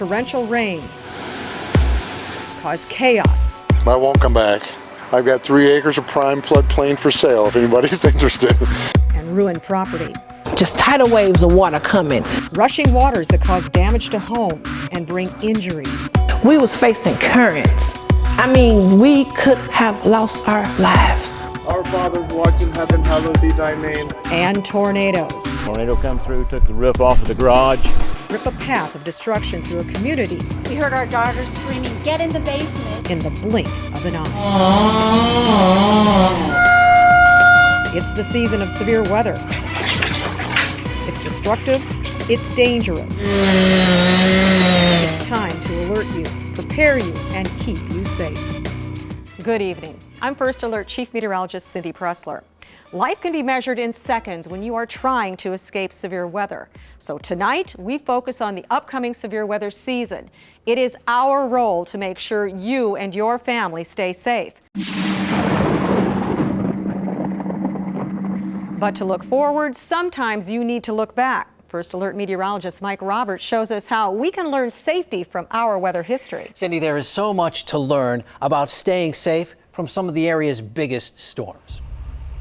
torrential rains cause chaos. I won't come back. I've got 3 acres of prime floodplain for sale if anybody's interested. And ruin property. Just tidal waves of water coming. Rushing waters that cause damage to homes and bring injuries. We was facing currents. I mean, we could have lost our lives. Our Father who art in heaven, hallowed be thy name. And tornadoes. Tornado come through, took the roof off of the garage. Rip a path of destruction through a community. We heard our daughter screaming, "Get in the basement!" In the blink of an eye. It's the season of severe weather. It's destructive. It's dangerous. It's time to alert you, prepare you, and keep you safe. Good evening. I'm First Alert Chief Meteorologist Cindy Pressler. Life can be measured in seconds when you are trying to escape severe weather. So tonight, we focus on the upcoming severe weather season. It is our role to make sure you and your family stay safe. But to look forward, sometimes you need to look back. First Alert meteorologist Mike Roberts shows us how we can learn safety from our weather history. Cindy, there is so much to learn about staying safe from some of the area's biggest storms.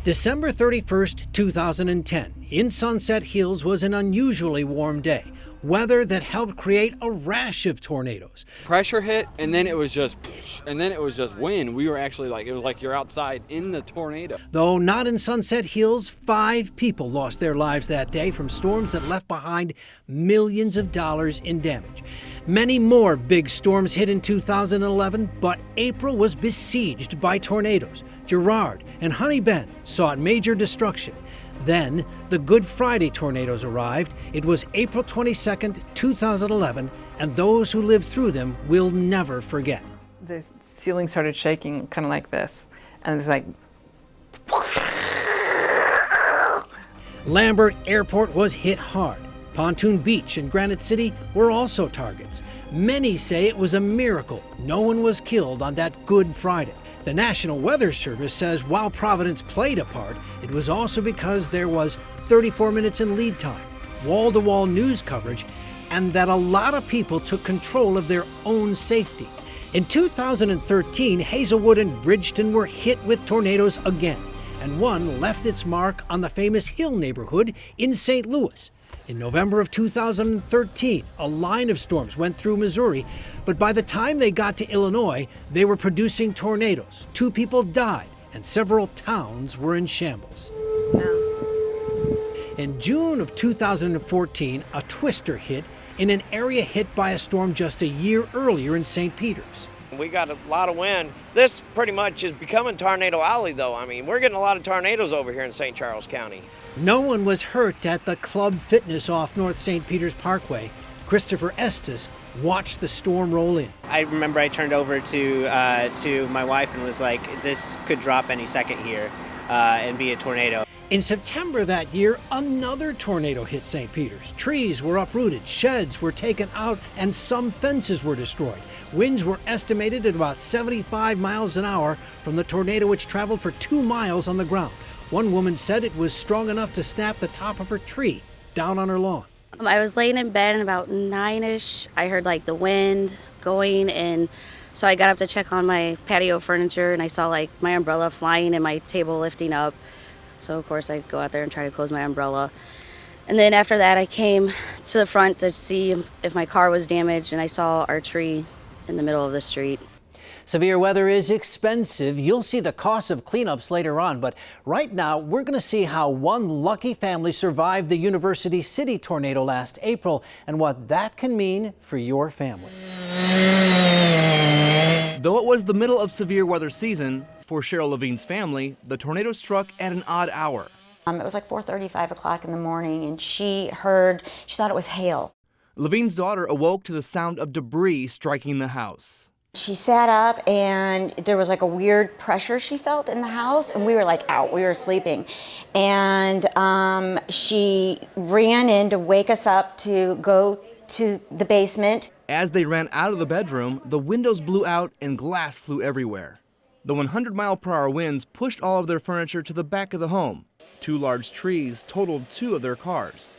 December 31st, 2010, in Sunset Hills was an unusually warm day. Weather that helped create a rash of tornadoes. Pressure hit, and then it was just wind. We were actually it was like you're outside in the tornado. Though not in Sunset Hills, 5 people lost their lives that day from storms that left behind millions of dollars in damage. Many more big storms hit in 2011, but April was besieged by tornadoes. Girard and Honey Bend saw major destruction. Then, the Good Friday tornadoes arrived. It was April 22nd, 2011, and those who lived through them will never forget. The ceiling started shaking, kind of like this, and it was like... Lambert Airport was hit hard. Pontoon Beach and Granite City were also targets. Many say it was a miracle no one was killed on that Good Friday. The National Weather Service says while Providence played a part, it was also because there was 34 minutes in lead time, wall-to-wall news coverage, and that a lot of people took control of their own safety. In 2013, Hazelwood and Bridgeton were hit with tornadoes again, and one left its mark on the famous Hill neighborhood in St. Louis. In November of 2013, a line of storms went through Missouri, but by the time they got to Illinois, they were producing tornadoes. 2 people died, and several towns were in shambles. In June of 2014, a twister hit in an area hit by a storm just a year earlier in St. Peters. We got a lot of wind. This pretty much is becoming Tornado Alley, though. I mean, we're getting a lot of tornadoes over here in St. Charles County. No one was hurt at the Club Fitness off North St. Peters Parkway. Christopher Estes watched the storm roll in. I remember I turned over to my wife and was like, this could drop any second here and be a tornado. In September that year, another tornado hit St. Peters. Trees were uprooted, sheds were taken out, and some fences were destroyed. Winds were estimated at about 75 miles an hour from the tornado, which traveled for 2 miles on the ground. One woman said it was strong enough to snap the top of her tree down on her lawn. I was laying in bed and about 9-ish, I heard the wind going, and so I got up to check on my patio furniture, and I saw my umbrella flying and my table lifting up. So of course I go out there and try to close my umbrella. And then after that I came to the front to see if my car was damaged, and I saw our tree in the middle of the street. Severe weather is expensive. You'll see the cost of cleanups later on, but right now we're going to see how one lucky family survived the University City tornado last April and what that can mean for your family. Though it was the middle of severe weather season, for Cheryl Levine's family, the tornado struck at an odd hour. It was 4:30, 5 o'clock in the morning, and she thought it was hail. Levine's daughter awoke to the sound of debris striking the house. She sat up, and there was a weird pressure she felt in the house, and we were out, we were sleeping. And she ran in to wake us up to go to the basement. As they ran out of the bedroom, the windows blew out and glass flew everywhere. The 100-mile-per-hour winds pushed all of their furniture to the back of the home. 2 large trees totaled 2 of their cars.